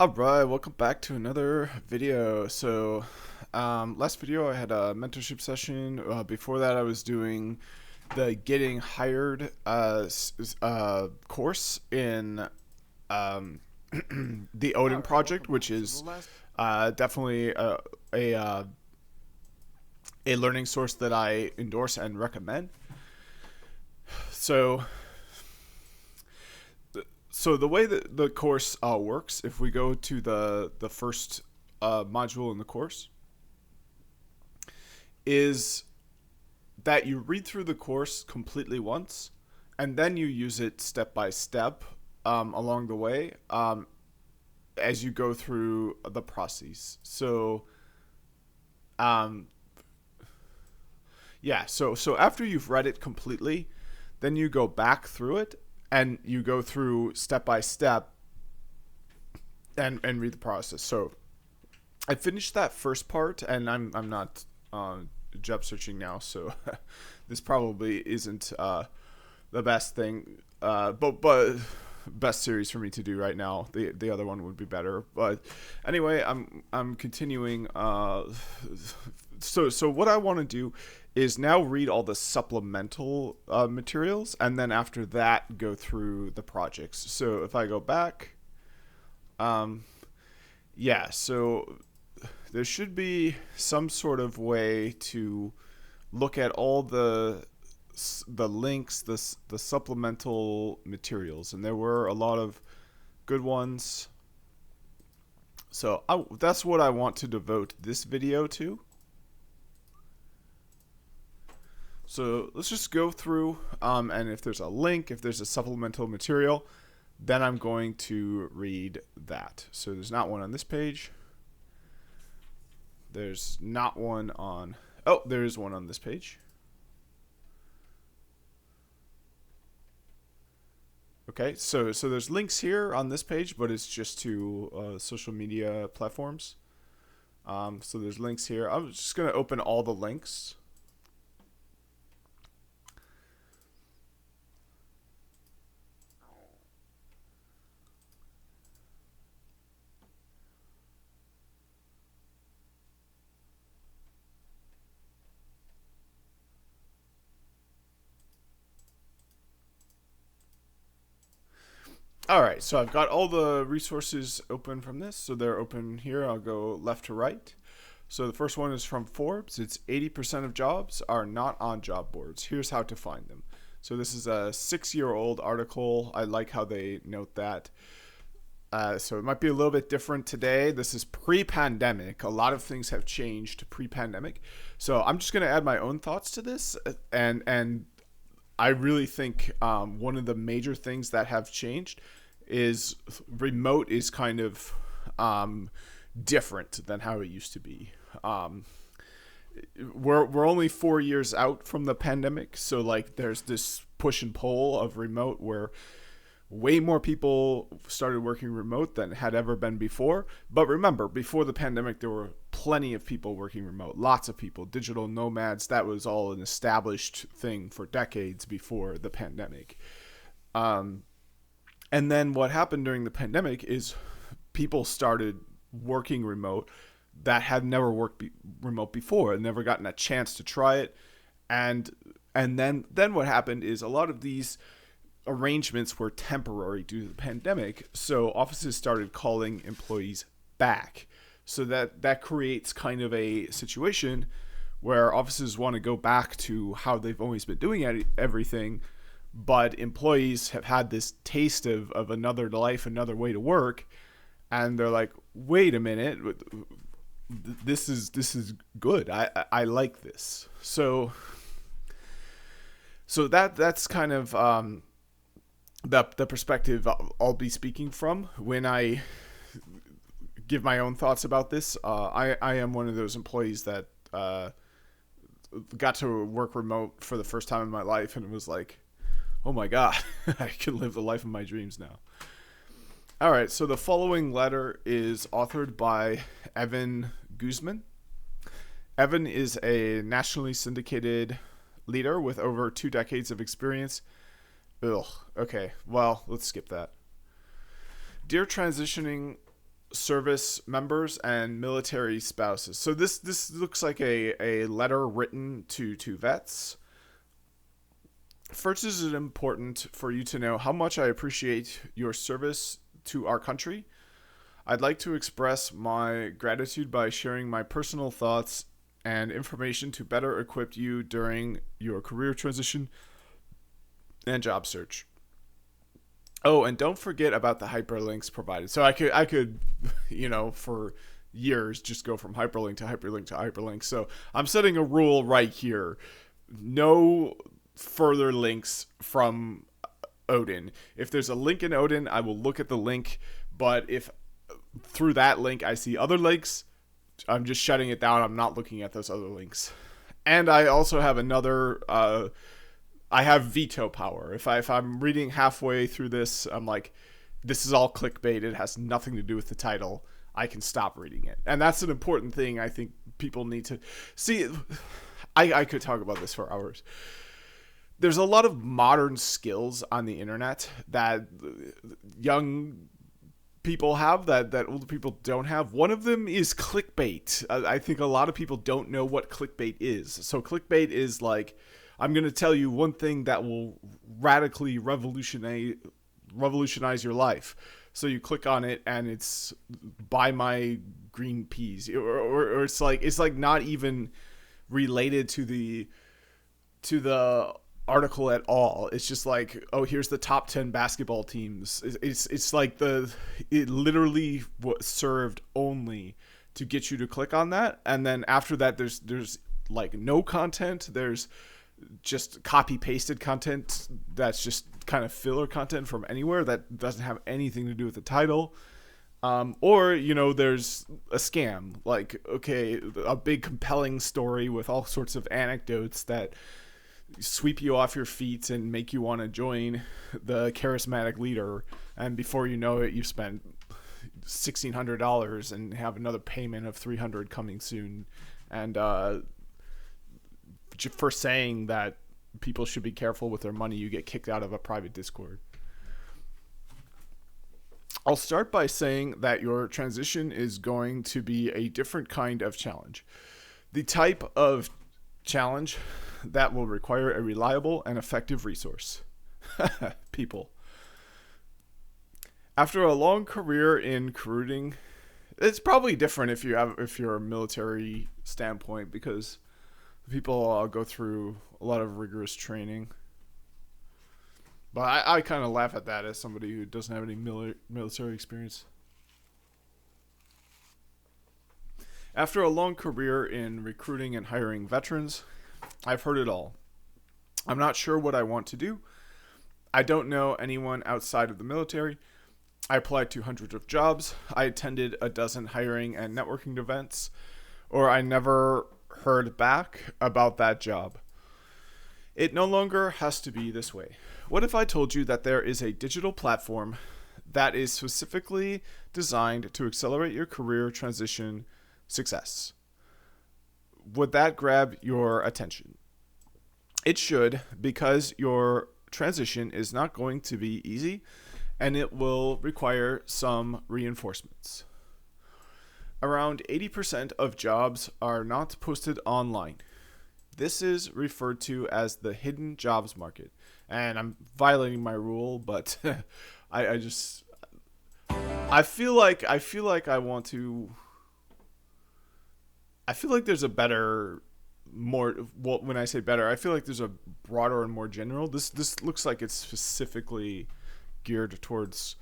Alright, welcome back to another video. Last video I had a mentorship session. Before that I was doing the getting hired course in the Odin project, which is definitely a learning source that I endorse and recommend. So the way that the course works, if we go to the first module in the course, is that you read through the course completely once, and then you use it step by step along the way as you go through the process. So after you've read it completely, then you go back through it and you go through step by step and read the process. So I finished that first part, and I'm not job searching now, so this probably isn't the best thing, but best series for me to do right now. The other one would be better, but anyway, I'm continuing. So what I want to do is now read all the supplemental materials, and then after that go through the projects. So if I go back, so there should be some sort of way to look at all the links, the supplemental materials, and there were a lot of good ones. So that's what I want to devote this video to. So let's just go through, and if there's a link, if there's a supplemental material, then I'm going to read that. So there's not one on this page. There's not one on... Oh, there is one on this page. Okay, so there's links here on this page, but it's just to social media platforms. So there's links here. I'm just going to open all the links. All right, so I've got all the resources open from this. So they're open here. I'll go left to right. So the first one is from Forbes. It's 80% of jobs are not on job boards. Here's how to find them. So this is a 6-year-old article. I like how they note that. So it might be a little bit different today. This is pre-pandemic. A lot of things have changed pre-pandemic. So I'm just going to add my own thoughts to this. And I really think one of the major things that have changed is remote is kind of different than how it used to be. We're only 4 years out from the pandemic, so like there's this push and pull of remote where way more people started working remote than had ever been before. But remember, before the pandemic, there were plenty of people working remote, lots of people, digital nomads. That was all an established thing for decades before the pandemic. And then what happened during the pandemic is people started working remote that had never worked remote before and never gotten a chance to try it. And then what happened is a lot of these arrangements were temporary due to the pandemic. So offices started calling employees back. So that creates kind of a situation where offices want to go back to how they've always been doing everything, but employees have had this taste of another life, another way to work, and they're like, wait a minute, this is good. I like this. So that's kind of the perspective I'll be speaking from when I give my own thoughts about this. I am one of those employees that got to work remote for the first time in my life, and it was like, oh my God, I can live the life of my dreams now. All right, so the following letter is authored by Evan Guzman. Evan is a nationally syndicated leader with over 2 decades of experience. Okay, well, let's skip that. Dear transitioning service members and military spouses. So this looks like a letter written to vets. First, is it important for you to know how much I appreciate your service to our country? I'd like to express my gratitude by sharing my personal thoughts and information to better equip you during your career transition and job search. Oh, and don't forget about the hyperlinks provided. So I could, for years just go from hyperlink to hyperlink to hyperlink. So I'm setting a rule right here. No further links from Odin. If there's a link in Odin, I will look at the link. But if through that link I see other links, I'm just shutting it down. I'm not looking at those other links. And I also have another... I have veto power. If I'm reading halfway through this, I'm like, this is all clickbait. It has nothing to do with the title. I can stop reading it. And that's an important thing I think people need to see. I could talk about this for hours. There's a lot of modern skills on the internet that young people have that older people don't have. One of them is clickbait. I think a lot of people don't know what clickbait is. So clickbait is like, I'm going to tell you one thing that will radically revolutionize your life. So you click on it and it's buy my green peas, or it's like not even related to the article at all. It's just like, oh, here's the top 10 basketball teams. It's like it literally served only to get you to click on that. And then after that, there's like no content. There's just copy pasted content that's just kind of filler content from anywhere that doesn't have anything to do with the title. Or there's a scam, like, okay, a big compelling story with all sorts of anecdotes that sweep you off your feet and make you want to join the charismatic leader. And before you know it, you've spent $1,600 and have another payment of $300 coming soon. And, for saying that people should be careful with their money, you get kicked out of a private Discord. I'll start by saying that your transition is going to be a different kind of challenge. The type of challenge that will require a reliable and effective resource. People. After a long career in recruiting, it's probably different if you're a military standpoint, because people go through a lot of rigorous training. But I kind of laugh at that as somebody who doesn't have any military experience. After a long career in recruiting and hiring veterans, I've heard it all. I'm not sure what I want to do. I don't know anyone outside of the military. I applied to hundreds of jobs. I attended a dozen hiring and networking events, or I never heard back about that job. It no longer has to be this way. What if I told you that there is a digital platform that is specifically designed to accelerate your career transition success? Would that grab your attention? It should, because your transition is not going to be easy and it will require some reinforcements. Around 80% of jobs are not posted online. This is referred to as the hidden jobs market. And I'm violating my rule, but I feel like there's a better, more, well, when I say better, I feel like there's a broader and more general. This looks like it's specifically geared towards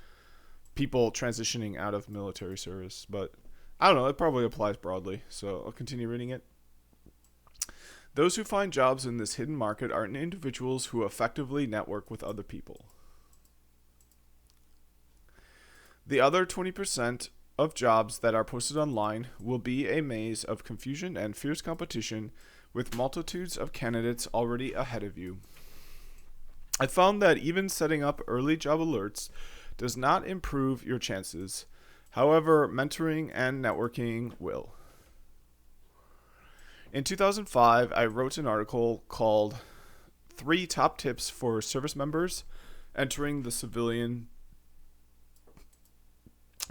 people transitioning out of military service, but I don't know, it probably applies broadly, so I'll continue reading it. Those who find jobs in this hidden market are individuals who effectively network with other people. The other 20% of jobs that are posted online will be a maze of confusion and fierce competition with multitudes of candidates already ahead of you. I found that even setting up early job alerts does not improve your chances. However, mentoring and networking will. In 2005, I wrote an article called 3 Top Tips for Service Members Entering the Civilian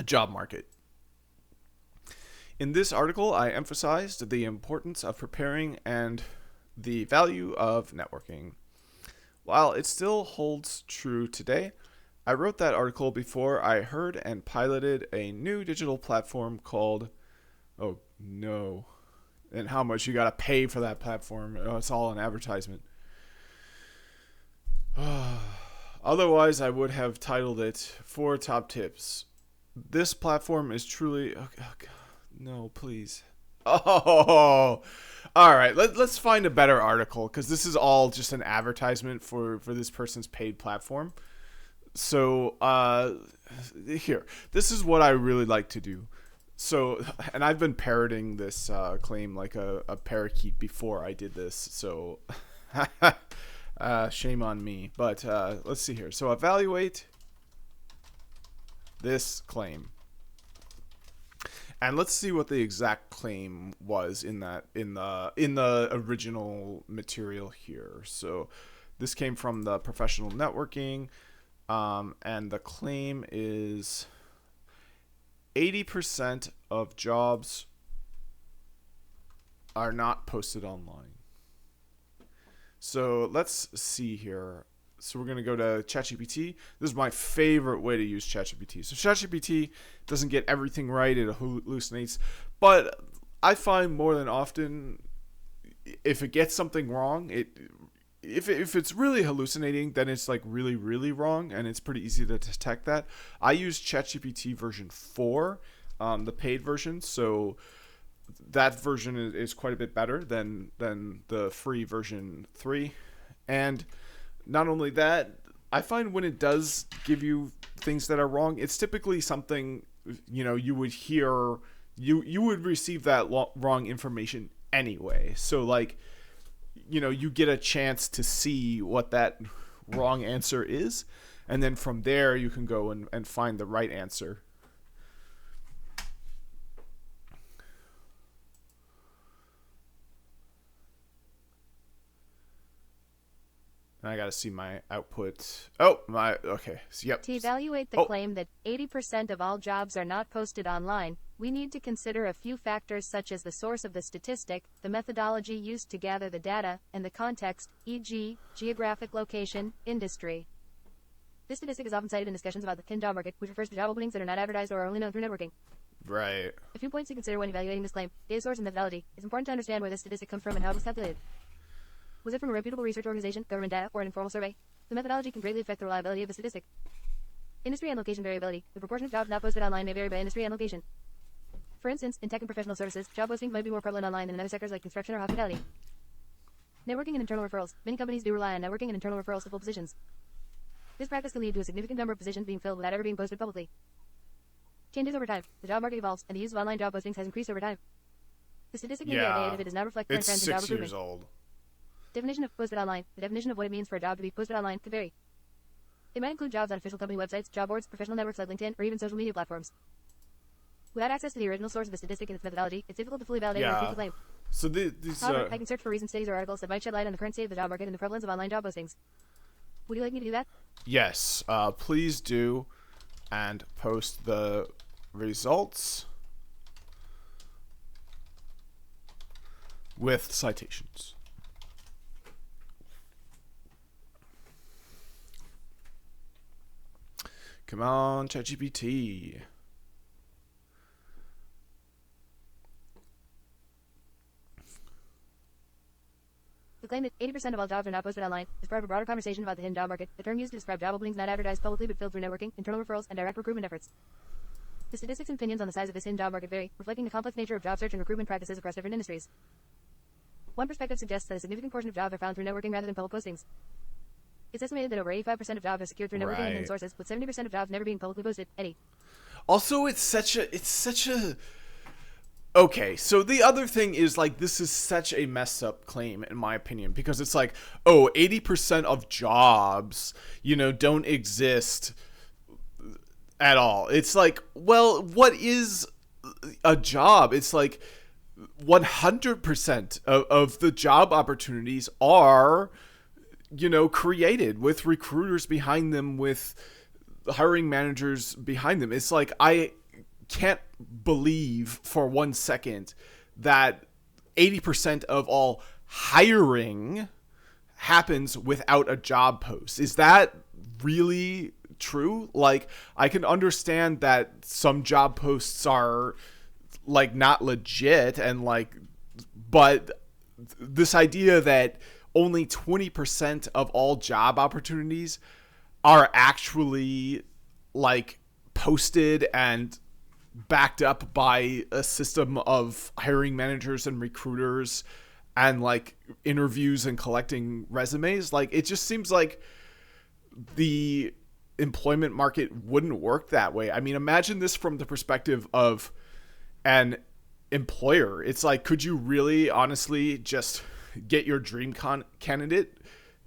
Job Market. In this article, I emphasized the importance of preparing and the value of networking. While it still holds true today, I wrote that article before I heard and piloted a new digital platform called, oh no, and how much you gotta pay for that platform. Oh, it's all an advertisement. Otherwise, I would have titled it 4 Top Tips. This platform is truly... Oh, God. No, please. Oh, all right. Let's find a better article, because this is all just an advertisement for this person's paid platform. So here, this is what I really like to do. So, and I've been parroting this claim like a parakeet before I did this. So, shame on me. But let's see here. So, evaluate this claim. And let's see what the exact claim was in the original material here. So this came from the professional networking, and the claim is 80% of jobs are not posted online. So let's see here. So we're going to go to ChatGPT. This is my favorite way to use ChatGPT. So ChatGPT doesn't get everything right. It hallucinates. But I find more than often, if it gets something wrong, if it's really hallucinating, then it's like really, really wrong. And it's pretty easy to detect that. I use ChatGPT version 4, the paid version. So that version is quite a bit better than the free version 3. And not only that, I find when it does give you things that are wrong, it's typically something, you would hear, you would receive that wrong information anyway. So like, you get a chance to see what that wrong answer is. And then from there, you can go and find the right answer. I got to see my output. Okay. So, yep. To evaluate the claim that 80% of all jobs are not posted online, we need to consider a few factors such as the source of the statistic, the methodology used to gather the data, and the context, e.g., geographic location, industry. This statistic is often cited in discussions about the thin job market, which refers to job openings that are not advertised or are only known through networking. Right. A few points to consider when evaluating this claim: data source and methodology. It's important to understand where this statistic comes from and how it was calculated. Was it from a reputable research organization, government data, or an informal survey? The methodology can greatly affect the reliability of the statistic. Industry and location variability. The proportion of jobs not posted online may vary by industry and location. For instance, in tech and professional services, job postings might be more prevalent online than in other sectors like construction or hospitality. Networking and internal referrals. Many companies do rely on networking and internal referrals to fill positions. This practice can lead to a significant number of positions being filled without ever being posted publicly. Changes over time. The job market evolves, and the use of online job postings has increased over time. The statistic may be outdated if it does not reflect current trends in job recruitment. It's 6 years old. Definition of posted online. The definition of what it means for a job to be posted online could vary. It might include jobs on official company websites, job boards, professional networks like LinkedIn, or even social media platforms. Without access to the original source of the statistic and its methodology, it's difficult to fully validate or refute the claim. So these. However, I can search for recent studies or articles that might shed light on the current state of the job market and the prevalence of online job postings. Would you like me to do that? Yes, please do, and post the results with citations. Come on, ChatGPT. The claim that 80% of all jobs are not posted online is part of a broader conversation about the hidden job market, the term used to describe job openings not advertised publicly but filled through networking, internal referrals, and direct recruitment efforts. The statistics and opinions on the size of this hidden job market vary, reflecting the complex nature of job search and recruitment practices across different industries. One perspective suggests that a significant portion of jobs are found through networking rather than public postings. It's estimated that over 85% of jobs are secured through networking and hidden sources, with 70% of jobs never being publicly posted. Eddie. Also, it's such a okay, so the other thing is, like, this is such a messed up claim, in my opinion, because it's like, 80% of jobs, don't exist at all. It's like, well, what is a job? It's like 100% of the job opportunities are, created with recruiters behind them, with hiring managers behind them. It's like, I can't believe for 1 second that 80% of all hiring happens without a job post. Is that really true? Like, I can understand that some job posts are like not legit and like, but this idea that only 20% of all job opportunities are actually like posted and backed up by a system of hiring managers and recruiters and like interviews and collecting resumes, like it just seems like the employment market wouldn't work that way. I mean, imagine this from the perspective of an employer. It's like, could you really honestly just get your dream candidate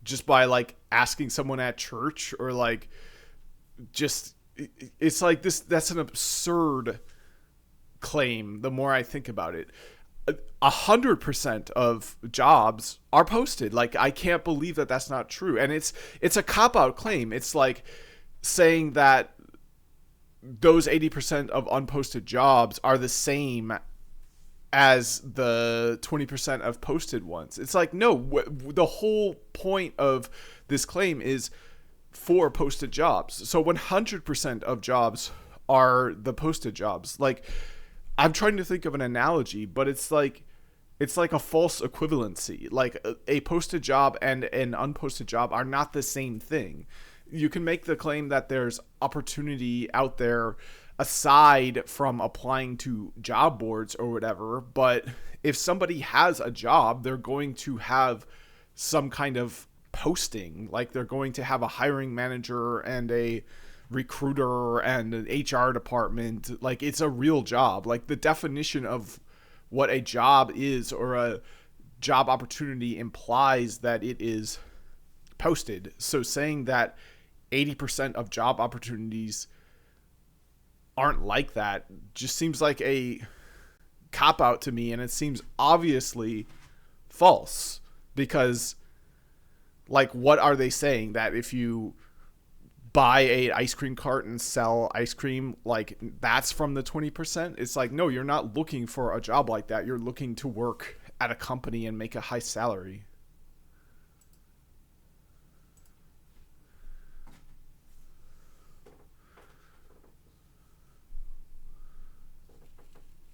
just by like asking someone at church, or like just, it's like this, that's an absurd claim the more I think about it. 100% of jobs are posted. Like, I can't believe that that's not true. And it's a cop-out claim. It's like saying that those 80% of unposted jobs are the same as the 20% of posted ones. It's like, no, the whole point of this claim is for posted jobs. So 100% of jobs are the posted jobs. Like, I'm trying to think of an analogy, but it's like a false equivalency. Like, a posted job and an unposted job are not the same thing. You can make the claim that there's opportunity out there aside from applying to job boards or whatever, but if somebody has a job, they're going to have some kind of posting. Like, they're going to have a hiring manager and a recruiter and an HR department. Like, it's a real job. Like, the definition of what a job is or a job opportunity implies that it is posted. So saying that 80% of job opportunities aren't like that just seems like a cop-out to me, and it seems obviously false, because like, what are they saying? That if you buy a ice cream cart and sell ice cream, like, that's from the 20%? It's like, no, you're not looking for a job like that. You're looking to work at a company and make a high salary.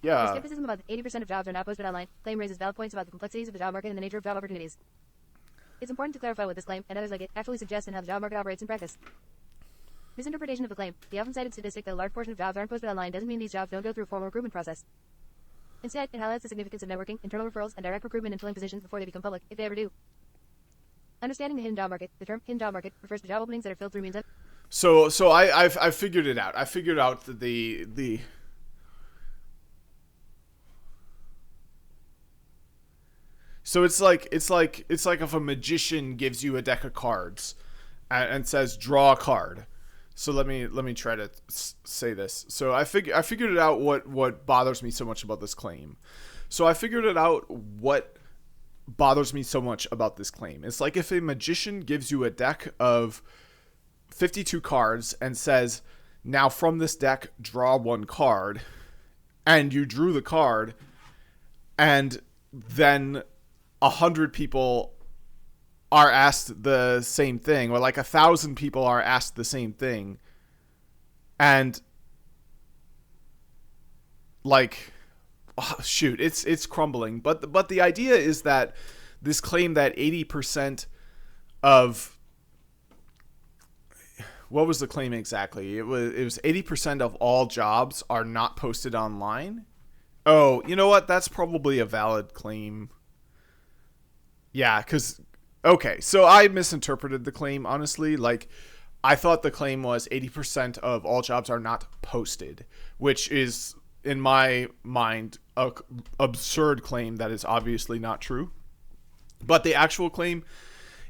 The Yeah. skepticism about 80% of jobs are not posted online claim raises valid points about the complexities of the job market and the nature of job opportunities. It's important to clarify what this claim, and others like it, actually suggest and how the job market operates in practice. Misinterpretation of the claim. The often cited statistic that a large portion of jobs aren't posted online doesn't mean these jobs don't go through a formal recruitment process. Instead, it highlights the significance of networking, internal referrals, and direct recruitment in filling positions before they become public, if they ever do. Understanding the hidden job market. The term hidden job market refers to job openings that are filled through means. So I've figured it out. I figured out that the So it's like if a magician gives you a deck of cards and says draw a card. So let me try to say this. So I figured it out what bothers me so much about this claim. So I figured it out what bothers me so much about this claim. It's like if a magician gives you a deck of 52 cards and says, now from this deck draw one card, and you drew the card, and then 100 people are asked the same thing, or like 1,000 people are asked the same thing, and like, oh, shoot, it's crumbling. But the idea is that this claim that 80% of, what was the claim exactly? It was 80% of all jobs are not posted online. Oh, you know what? That's probably a valid claim. Yeah, because, okay, so I misinterpreted the claim, honestly. Like, I thought the claim was 80% of all jobs are not posted, which is, in my mind, a absurd claim that is obviously not true. But the actual claim,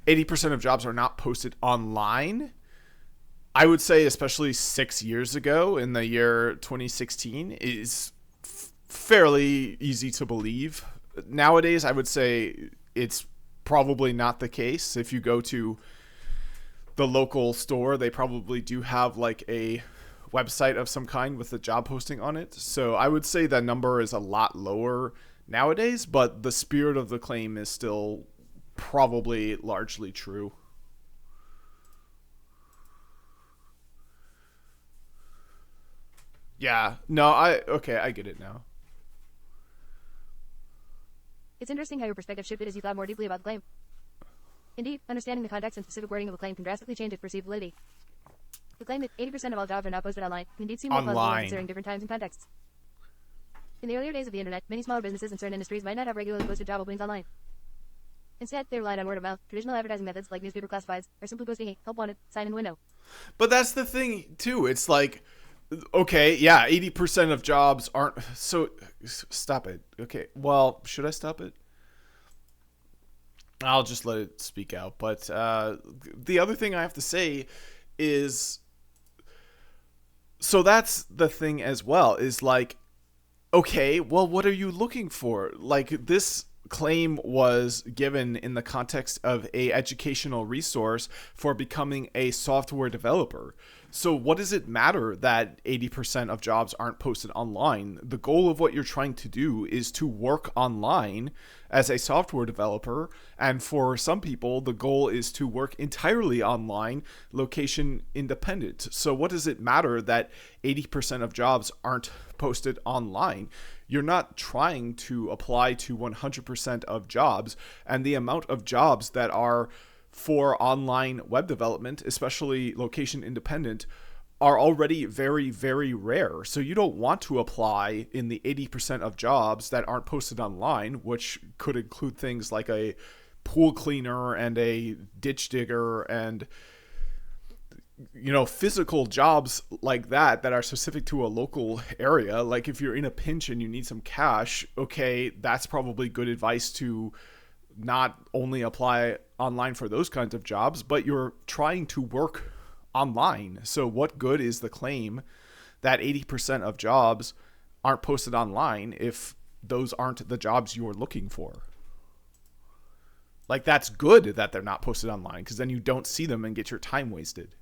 80% of jobs are not posted online, I would say, especially 6 years ago in the year 2016, is fairly easy to believe. Nowadays, I would say it's probably not the case. If you go to the local store, they probably do have like a website of some kind with a job posting on it. So I would say that number is a lot lower nowadays, but the spirit of the claim is still probably largely true. Yeah, no, I get it now. It's interesting how your perspective shifted as you thought more deeply about the claim. Indeed, understanding the context and specific wording of a claim can drastically change its perceived validity. The claim that 80% of all jobs are now posted online can indeed seem more plausible considering different times and contexts. In the earlier days of the internet, many smaller businesses in certain industries might not have regularly posted job openings online. Instead, they relied on word of mouth, traditional advertising methods like newspaper classifieds, or simply posting a help wanted sign in the window. But that's the thing, too. It's like, okay, yeah, 80% of jobs aren't. So, stop it. Okay, well, should I stop it? I'll just let it speak out. But the other thing I have to say is, so that's the thing as well, is like, okay, well, what are you looking for? Like, this claim was given in the context of a educational resource for becoming a software developer. So what does it matter that 80% of jobs aren't posted online? The goal of what you're trying to do is to work online as a software developer. And for some people, the goal is to work entirely online, location independent. So what does it matter that 80% of jobs aren't posted online? You're not trying to apply to 100% of jobs, and the amount of jobs that are for online web development, especially location independent, are already very, very rare. So you don't want to apply in the 80% of jobs that aren't posted online, which could include things like a pool cleaner and a ditch digger and, you know, physical jobs like that are specific to a local area. Like if you're in a pinch and you need some cash, okay, that's probably good advice to not only apply online for those kinds of jobs, but you're trying to work online. So what good is the claim that 80% of jobs aren't posted online if those aren't the jobs you're looking for? Like, that's good that they're not posted online, because then you don't see them and get your time wasted.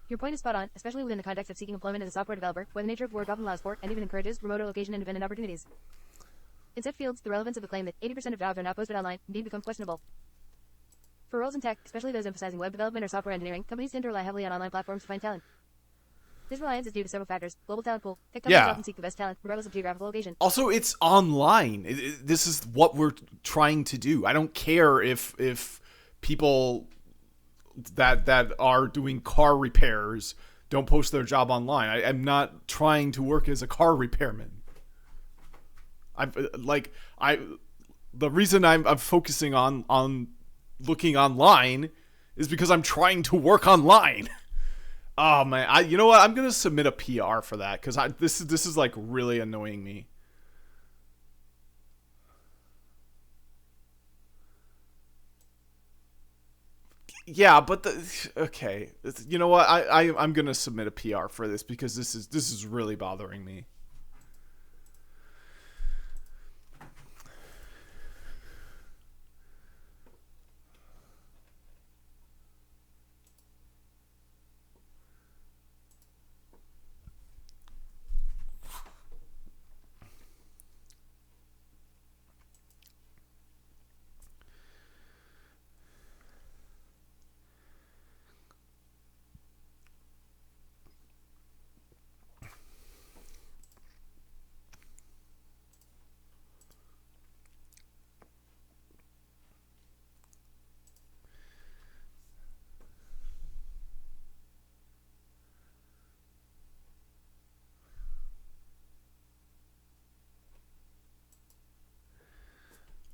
Your point is spot on, especially within the context of seeking employment as a software developer, where the nature of work often allows for, and even encourages, remote or location-independent opportunities. In such fields, the relevance of the claim that 80% of jobs are not posted online indeed becomes questionable. For roles in tech, especially those emphasizing web development or software engineering, companies tend to rely heavily on online platforms to find talent. This reliance is due to several factors. Global talent pool. Tech companies often seek the best talent, regardless of geographical location. Also, it's online. This is what we're trying to do. I don't care if people that are doing car repairs don't post their job online. I'm not trying to work as a car repairman. The reason I'm focusing on looking online is because I'm trying to work online. Oh man, you know what? I'm gonna submit a PR for that, because this is like really annoying me. Yeah, but okay. You know what? I'm gonna submit a PR for this, because this is really bothering me.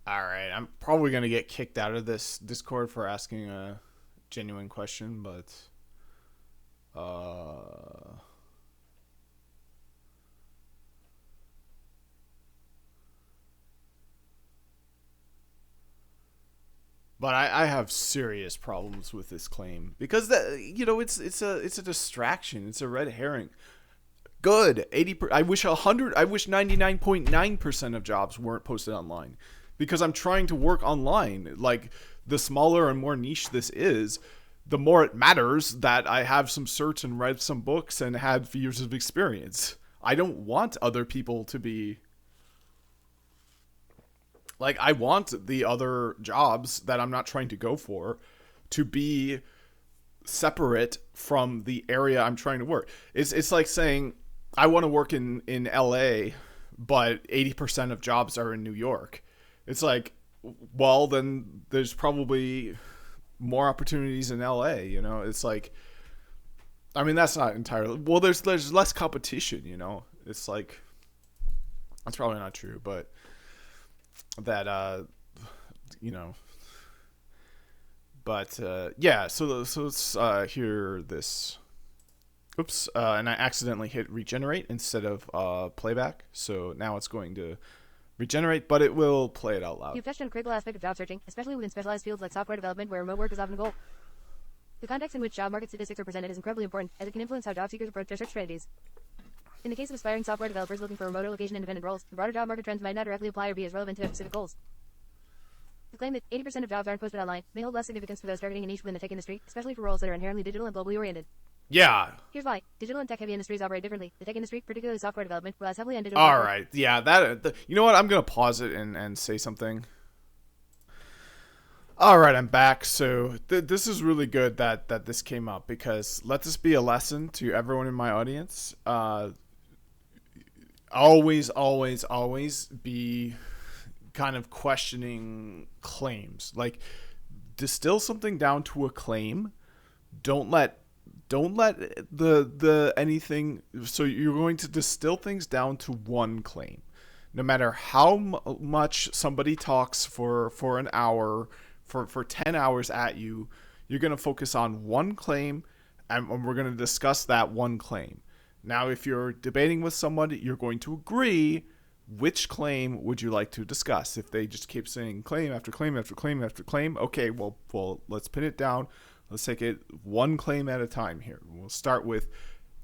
All right, I'm probably going to get kicked out of this Discord for asking a genuine question, but I have serious problems with this claim, because it's a distraction. It's a red herring. Good. 80 I wish 99.9% of jobs weren't posted online, because I'm trying to work online. Like, the smaller and more niche this is, the more it matters that I have some certs and read some books and had years of experience. I don't want other people to be like, I want the other jobs that I'm not trying to go for to be separate from the area I'm trying to work. It's like saying I want to work in LA, but 80% of jobs are in New York. It's like, well, then there's probably more opportunities in LA, you know? It's like, I mean, that's not entirely, well, there's less competition, you know? It's like, that's probably not true, but that, you know, but, yeah, so let's, hear this. Oops, and I accidentally hit regenerate instead of, playback, so now it's going to regenerate, but it will play it out loud. You've touched on a critical aspect of job searching, especially within specialized fields like software development, where remote work is often a goal. The context in which job market statistics are presented is incredibly important, as it can influence how job seekers approach their search strategies. In the case of aspiring software developers looking for remote or location-independent roles, the broader job market trends might not directly apply or be as relevant to their specific goals. The claim that 80% of jobs aren't posted online may hold less significance for those targeting a niche within the tech industry, especially for roles that are inherently digital and globally oriented. Yeah. Here's why. Digital and tech-heavy industries operate differently. The tech industry, particularly software development, relies heavily on digital... All right. Yeah, you know what? I'm going to pause it and say something. All right, I'm back. So this is really good that this came up, because let this be a lesson to everyone in my audience. Always be kind of questioning claims. Like, distill something down to a claim. Don't let the anything. So you're going to distill things down to one claim. No matter how much somebody talks for an hour, for 10 hours at you, you're going to focus on one claim, and we're going to discuss that one claim. Now, if you're debating with somebody, you're going to agree which claim would you like to discuss. If they just keep saying claim after claim after claim after claim, okay, well, let's pin it down. Let's take it one claim at a time here. We'll start with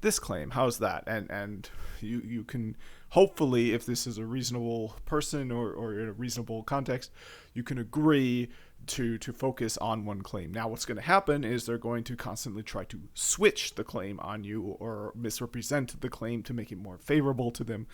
this claim. How's that? And you can, hopefully, if this is a reasonable person or in a reasonable context, you can agree to focus on one claim. Now, what's going to happen is they're going to constantly try to switch the claim on you or misrepresent the claim to make it more favorable to them.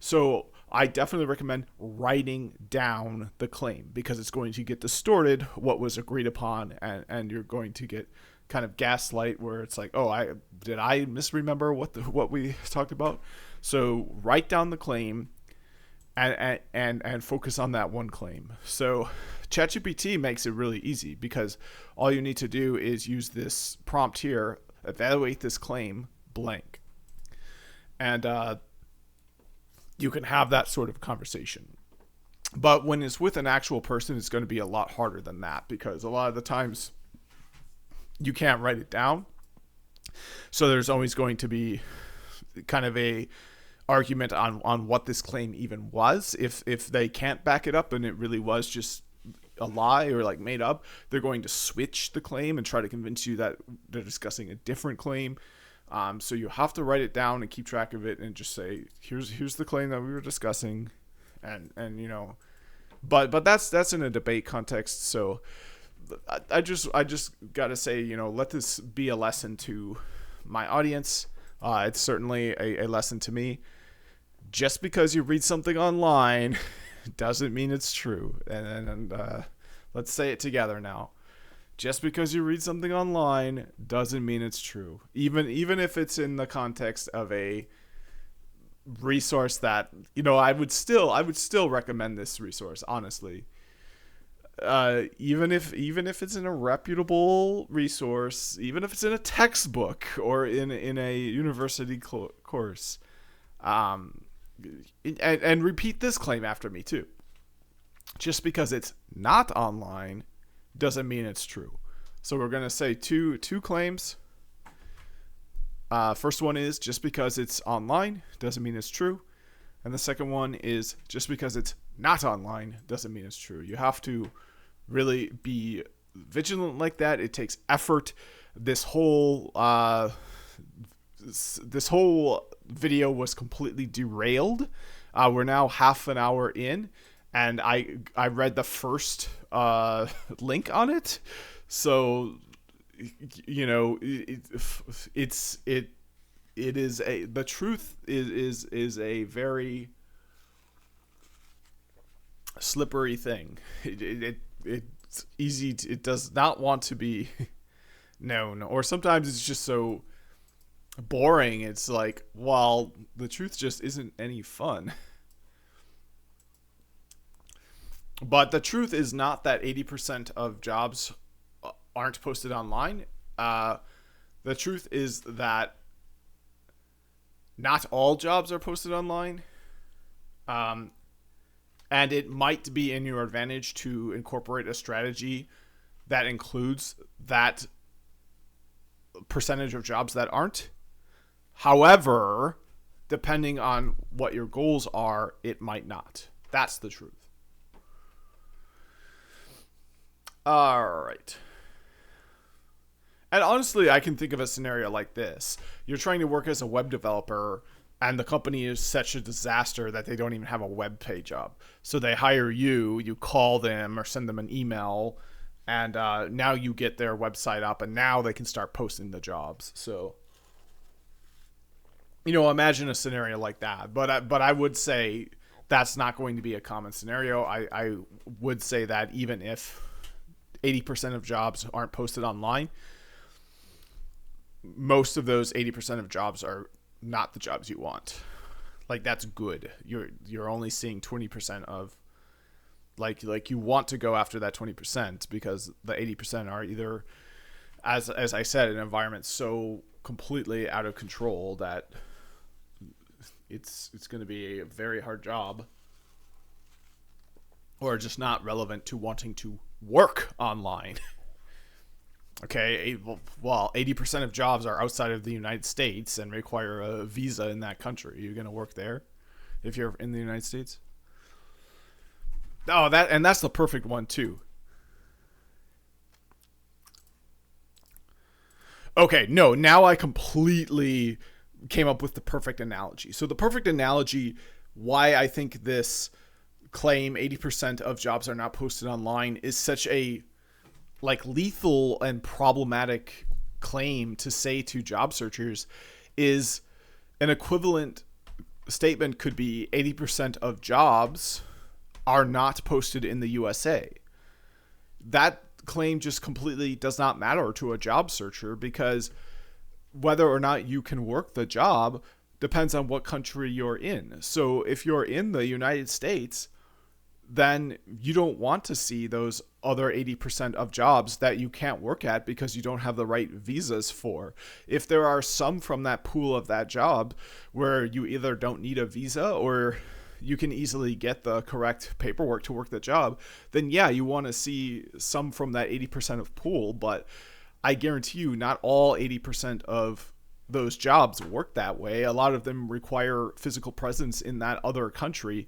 So I definitely recommend writing down the claim, because it's going to get distorted what was agreed upon, and you're going to get kind of gaslight where it's like, oh, did I misremember what we talked about? So write down the claim and focus on that one claim. So ChatGPT makes it really easy, because all you need to do is use this prompt here, evaluate this claim blank. And you can have that sort of conversation. But when it's with an actual person, it's going to be a lot harder than that, because a lot of the times you can't write it down. So there's always going to be kind of a argument on what this claim even was. If they can't back it up and it really was just a lie or like made up, they're going to switch the claim and try to convince you that they're discussing a different claim. So you have to write it down and keep track of it and just say, here's the claim that we were discussing, and you know, but that's in a debate context. So I just gotta say, you know, let this be a lesson to my audience. It's certainly a lesson to me. Just because you read something online doesn't mean it's true. And let's say it together now. Just because you read something online doesn't mean it's true. Even if it's in the context of a resource that, you know, I would still recommend this resource, honestly. Even if it's in a reputable resource, even if it's in a textbook or in a university course, and repeat this claim after me too. Just because it's not online doesn't mean it's true. So we're going to say two claims. First one is, just because it's online doesn't mean it's true. And the second one is, just because it's not online doesn't mean it's true. You have to really be vigilant like that. It takes effort. This whole video was completely derailed. We're now half an hour in, and I read the first link on it, so it is the truth is a very slippery thing. It's easy it does not want to be known, or sometimes it's just so boring. It's like, well, the truth just isn't any fun. But the truth is not that 80% of jobs aren't posted online. The truth is that not all jobs are posted online. And it might be in your advantage to incorporate a strategy that includes that percentage of jobs that aren't. However, depending on what your goals are, it might not. That's the truth. All right. And honestly, I can think of a scenario like this. You're trying to work as a web developer, and the company is such a disaster that they don't even have a web page up. So they hire you, you call them or send them an email, and now you get their website up, and now they can start posting the jobs. So, imagine a scenario like that. But I would say that's not going to be a common scenario. I would say that even if 80% of jobs aren't posted online, most of those 80% of jobs are not the jobs you want. Like, that's good. You're only seeing 20% of like you want to go after that 20%, because the 80% are either, as I said, an environment so completely out of control that it's going to be a very hard job, or just not relevant to wanting to work online. Okay, well, 80% of jobs are outside of the United States and require a visa in that country. Are you going to work there if you're in the United States? Oh, that's the perfect one too. Okay, no, now I completely came up with the perfect analogy. So the perfect analogy, why I think this claim 80% of jobs are not posted online is such a lethal and problematic claim to say to job searchers, is an equivalent statement could be 80% of jobs are not posted in the USA. That claim just completely does not matter to a job searcher, because whether or not you can work the job depends on what country you're in. So if you're in the United States, then you don't want to see those other 80% of jobs that you can't work at because you don't have the right visas for. If there are some from that pool of that job where you either don't need a visa or you can easily get the correct paperwork to work the job, then yeah, you want to see some from that 80% of pool. But I guarantee you not all 80% of those jobs work that way. A lot of them require physical presence in that other country,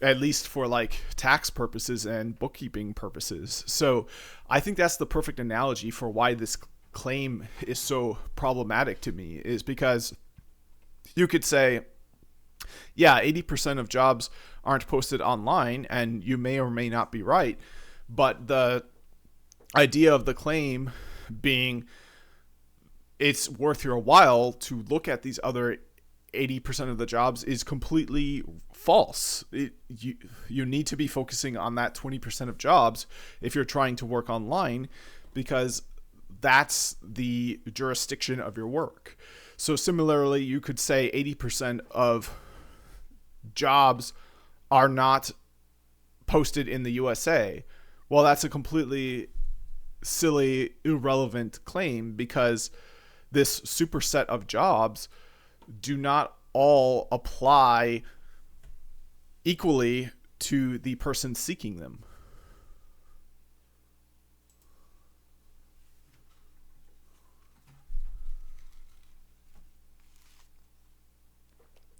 at least for tax purposes and bookkeeping purposes. So I think that's the perfect analogy for why this claim is so problematic to me, is because you could say, yeah, 80% of jobs aren't posted online, and you may or may not be right. But the idea of the claim being it's worth your while to look at these other 80% of the jobs is completely false. You need to be focusing on that 20% of jobs if you're trying to work online, because that's the jurisdiction of your work. So similarly, you could say 80% of jobs are not posted in the USA. Well, that's a completely silly, irrelevant claim, because this superset of jobs do not all apply equally to the person seeking them.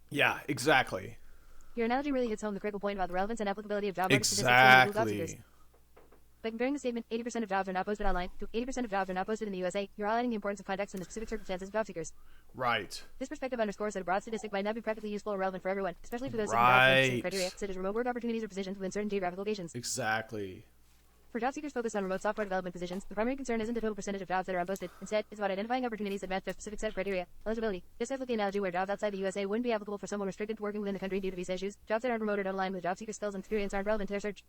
Yeah, exactly. Your analogy really hits home the critical point about the relevance and applicability of job market statistics to individual job seekers. Exactly. By comparing the statement 80% of jobs are not posted online to 80% of jobs are not posted in the USA, you're highlighting the importance of context and the specific circumstances of job seekers. Right. This perspective underscores that a broad statistic might not be practically useful or relevant for everyone, especially for those seeking Right. jobs with criteria such as remote work opportunities or positions within certain geographic locations. Exactly. For job seekers focused on remote software development positions, the primary concern isn't the total percentage of jobs that are unposted. Instead, it's about identifying opportunities that match their specific set of criteria. Eligibility. Just as with the analogy where jobs outside the USA wouldn't be applicable for someone restricted to working within the country due to visa issues, jobs that aren't remote or don't align with job seekers' skills and experience aren't relevant to their search.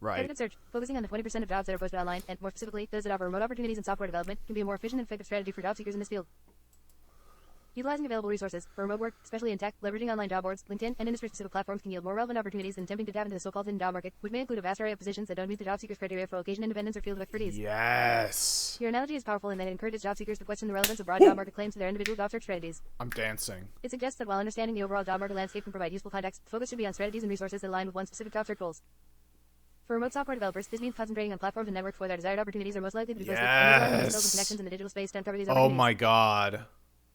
Right. Targeted search, focusing on the 20% of jobs that are posted online, and more specifically, those that offer remote opportunities in software development, can be a more efficient and effective strategy for job seekers in this field. Utilizing available resources for remote work, especially in tech, leveraging online job boards, LinkedIn, and industry-specific platforms can yield more relevant opportunities than attempting to tap into the so-called hidden job market, which may include a vast array of positions that don't meet the job seekers' criteria for location independence or field of expertise. Yes. Your analogy is powerful in that it encourages job seekers to question the relevance of broad job market claims to their individual job search strategies. I'm dancing. It suggests that while understanding the overall job market landscape can provide useful context, the focus should be on strategies and resources that align with one's specific job search goals. For remote software developers, this means concentrating on platforms and networks where their desired opportunities are most likely to be posted, and utilizing the skills and connections in the digital space to uncover these Oh opportunities. my God.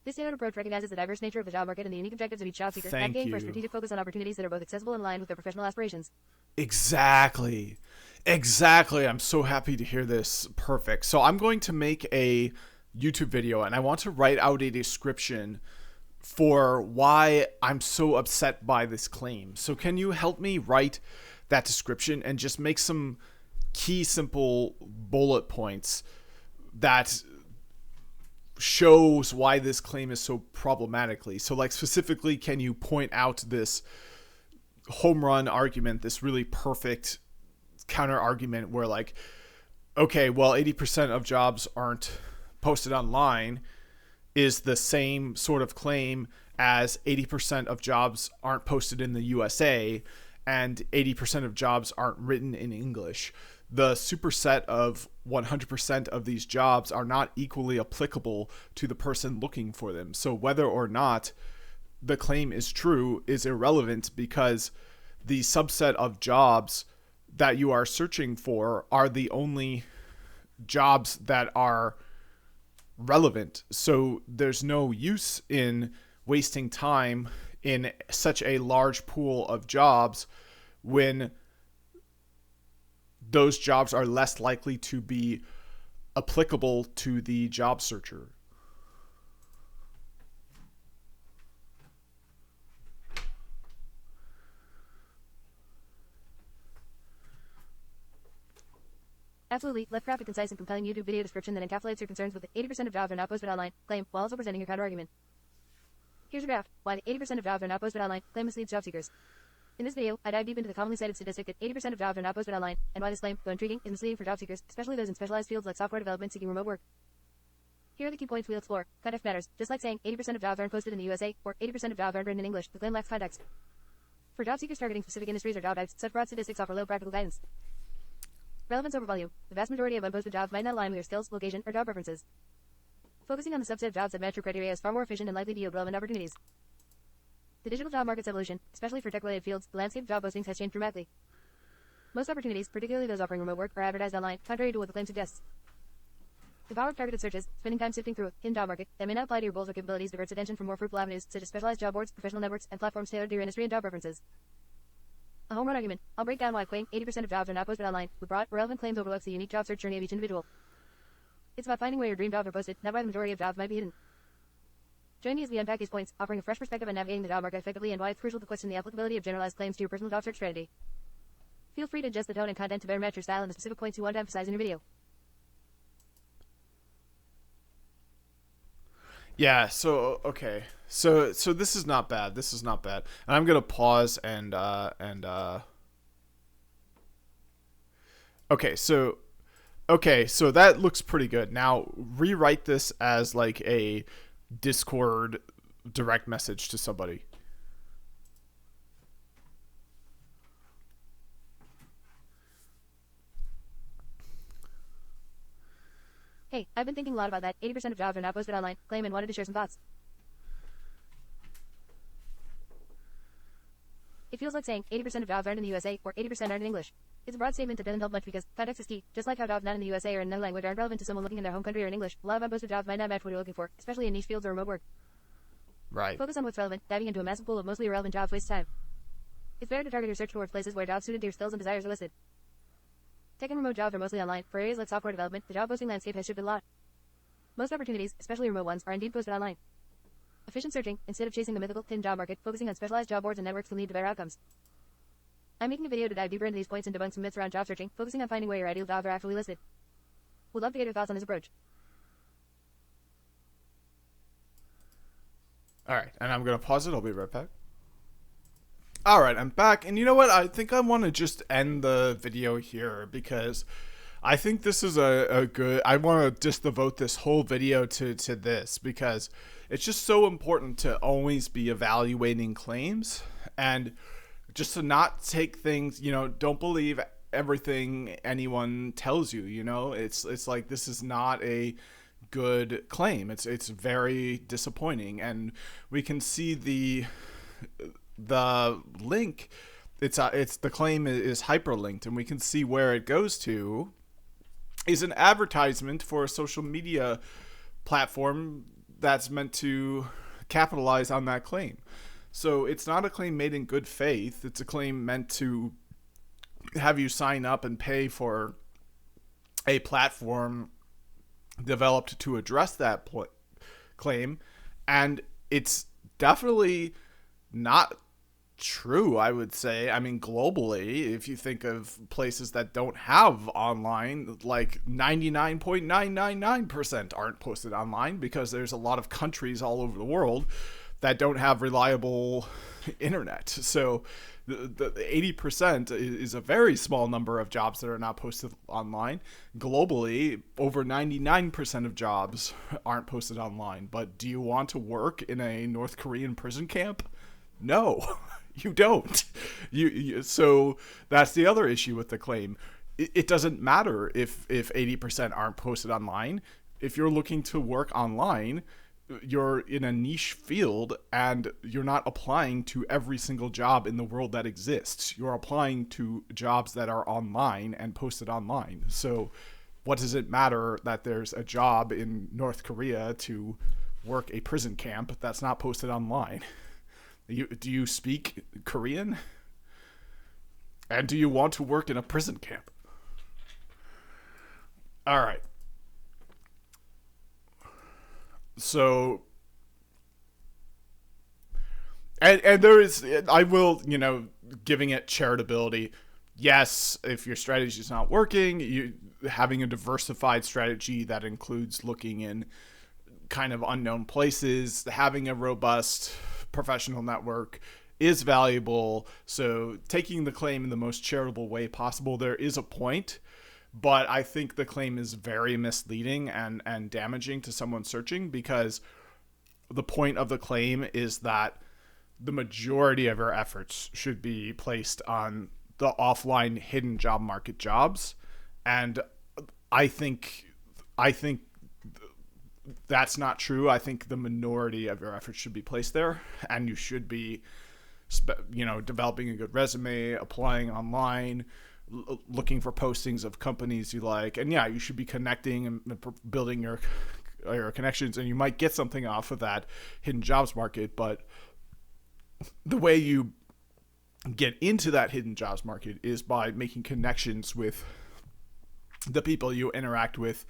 This tailored approach recognizes the diverse nature of the job market and the unique objectives of each job seeker, Thank advocating for a you. strategic focus on opportunities that are both accessible and aligned with their professional aspirations. Exactly. Exactly. I'm so happy to hear this. Perfect. So I'm going to make a YouTube video and I want to write out a description for why I'm so upset by this claim. So can you help me write that description and just make some key simple bullet points that shows why this claim is so problematically? So like specifically, can you point out this home run argument, this really perfect counter argument where like, okay, well, 80% of jobs aren't posted online is the same sort of claim as 80% of jobs aren't posted in the USA and 80% of jobs aren't written in English. The superset of 100% of these jobs are not equally applicable to the person looking for them. So whether or not the claim is true is irrelevant because the subset of jobs that you are searching for are the only jobs that are relevant. So there's no use in wasting time in such a large pool of jobs when those jobs are less likely to be applicable to the job searcher. Absolutely, let's craft a concise and compelling YouTube video description that encapsulates your concerns with the 80% of jobs are not posted online claim while also presenting your counter-argument. Here's your draft. Why the 80% of jobs are not posted online claim misleads job seekers. In this video, I dive deep into the commonly cited statistic that 80% of jobs are not posted online, and why this claim, though intriguing, is misleading for job seekers, especially those in specialized fields like software development seeking remote work. Here are the key points we'll explore. Context matters. Just like saying 80% of jobs aren't posted in the USA, or 80% of jobs aren't written in English, the claim lacks context. For job seekers targeting specific industries or job types, such broad statistics offer little practical guidance. Relevance over volume. The vast majority of unposted jobs might not align with your skills, location, or job preferences. Focusing on the subset of jobs that match your criteria is far more efficient and likely to yield relevant opportunities. The digital job market's evolution, especially for tech-related fields, the landscape of job postings has changed dramatically. Most opportunities, particularly those offering remote work, are advertised online, contrary to what the claim suggests. The power of targeted searches, spending time sifting through a hidden job market that may not apply to your goals or capabilities, diverts attention from more fruitful avenues such as specialized job boards, professional networks, and platforms tailored to your industry and job preferences. A home run argument. I'll break down why claiming 80% of jobs are not posted online with broad, relevant claims overlooks the unique job search journey of each individual. It's about finding where your dream jobs are posted, not why the majority of jobs might be hidden. Join me as we unpack these points, offering a fresh perspective on navigating the job market effectively and why it's crucial to question the applicability of generalized claims to your personal job search strategy. Feel free to adjust the tone and content to better match your style and the specific points you want to emphasize in your video. Yeah, so okay. So this is not bad. This is not bad. And I'm going to pause and Okay, so that looks pretty good. Now rewrite this as like a Discord direct message to somebody. Hey, I've been thinking a lot about that 80% of jobs are not posted online claim and wanted to share some thoughts. It feels like saying 80% of jobs aren't in the USA or 80% aren't in English. It's a broad statement that doesn't help much because context is key. Just like how jobs not in the USA or in another language aren't relevant to someone looking in their home country or in English, a lot of unposted jobs might not match what you're looking for, especially in niche fields or remote work. Right. Focus on what's relevant. Diving into a massive pool of mostly irrelevant jobs wastes time. It's better to target your search towards places where jobs suited to your skills and desires are listed. Tech and remote jobs are mostly online. For areas like software development, the job posting landscape has shifted a lot. Most opportunities, especially remote ones, are indeed posted online. Efficient searching, instead of chasing the mythical, thin job market, focusing on specialized job boards and networks can lead to better outcomes. I'm making a video to dive deeper into these points and debunk some myths around job searching, focusing on finding where your ideal jobs are actually listed. Would love to get your thoughts on this approach. All right, and I'm going to pause it. I'll be right back. All right, I'm back. And you know what? I think I want to just end the video here because I think this is a good... I want to just devote this whole video to this because it's just so important to always be evaluating claims and just to not take things, don't believe everything anyone tells you, It's like this is not a good claim. It's very disappointing, and we can see the link. It's the claim is hyperlinked, and we can see where it goes to is an advertisement for a social media platform that's meant to capitalize on that claim. So it's not a claim made in good faith. It's a claim meant to have you sign up and pay for a platform developed to address that claim. And it's definitely not true, I would say. I mean, globally, if you think of places that don't have online, like 99.999% aren't posted online because there's a lot of countries all over the world that don't have reliable internet. So the 80% is a very small number of jobs that are not posted online. Globally, over 99% of jobs aren't posted online. But do you want to work in a North Korean prison camp? No, you don't. So that's the other issue with the claim. It doesn't matter if 80% aren't posted online. If you're looking to work online, you're in a niche field and you're not applying to every single job in the world that exists. You're applying to jobs that are online and posted online. So what does it matter that there's a job in North Korea to work a prison camp that's not posted online? Do you speak Korean? And do you want to work in a prison camp? All right. So, and there is, I will, giving it charitability. Yes, if your strategy is not working, having a diversified strategy that includes looking in kind of unknown places, having a robust professional network is valuable. So taking the claim in the most charitable way possible, there is a point. But I think the claim is very misleading and damaging to someone searching because the point of the claim is that the majority of your efforts should be placed on the offline hidden job market jobs. And I think that's not true. I think the minority of your efforts should be placed there, and you should be, developing a good resume, applying online, looking for postings of companies you like, and yeah, you should be connecting and building your connections, and you might get something off of that hidden jobs market. But the way you get into that hidden jobs market is by making connections with the people you interact with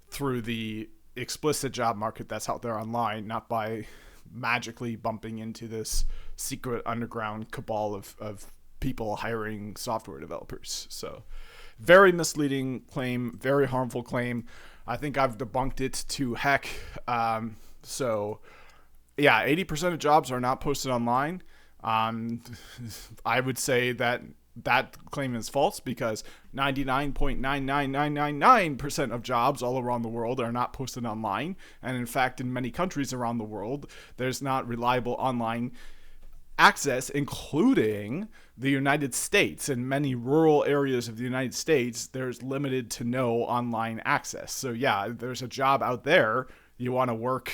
through the explicit job market that's out there online, not by magically bumping into this secret underground cabal of people hiring software developers. So very misleading claim, very harmful claim. I think I've debunked it to heck. So yeah, 80% of jobs are not posted online. I would say that claim is false because 99.99999% of jobs all around the world are not posted online. And in fact, in many countries around the world, there's not reliable online access, including the United States. In many rural areas of the United States, there's limited to no online access. So yeah, there's a job out there. You want to work,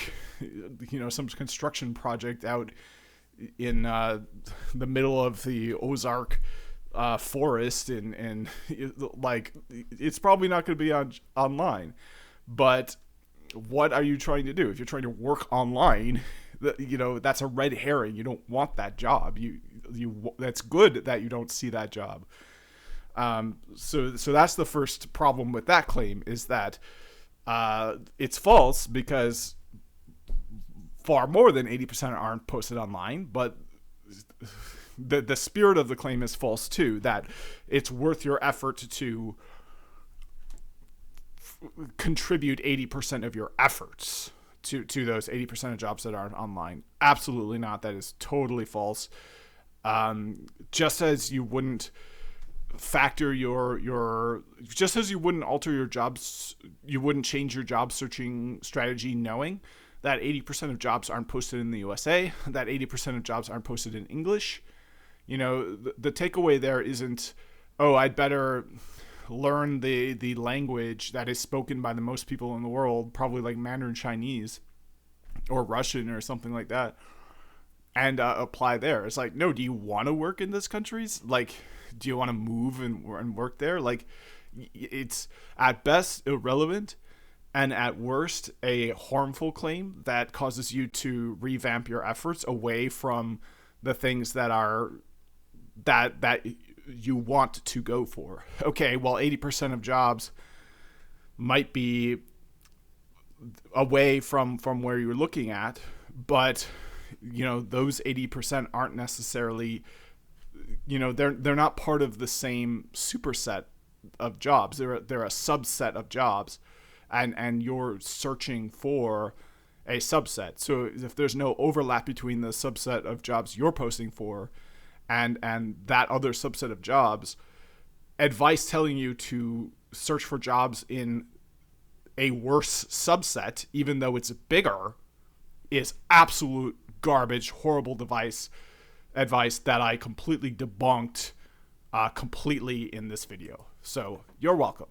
some construction project out in the middle of the Ozark forest, and like it's probably not going to be online. But what are you trying to do? If you're trying to work online, that's a red herring. You don't want that job. That's good that you don't see that job. So that's the first problem with that claim, is that it's false, because far more than 80% aren't posted online. But the spirit of the claim is false too, that it's worth your effort to contribute 80% of your efforts to those 80% of jobs that aren't online. Absolutely not. That is totally false. Just as you wouldn't factor just as you wouldn't alter your jobs, you wouldn't change your job searching strategy knowing that 80% of jobs aren't posted in the USA, that 80% of jobs aren't posted in English. The takeaway there isn't, oh, I'd better learn the language that is spoken by the most people in the world, probably like Mandarin Chinese or Russian or something like that, and apply there. It's like, no, do you want to work in those countries? Like, do you want to move and work there? Like, it's at best irrelevant, and at worst a harmful claim that causes you to revamp your efforts away from the things that are that you want to go for. Okay, well, 80% of jobs might be away from where you're looking at, but those 80% aren't necessarily, they're not part of the same superset of jobs. They're a subset of jobs, and you're searching for a subset. So if there's no overlap between the subset of jobs you're posting for and that other subset of jobs, advice telling you to search for jobs in a worse subset, even though it's bigger, is absolute garbage, horrible advice that I completely debunked completely in this video. So you're welcome.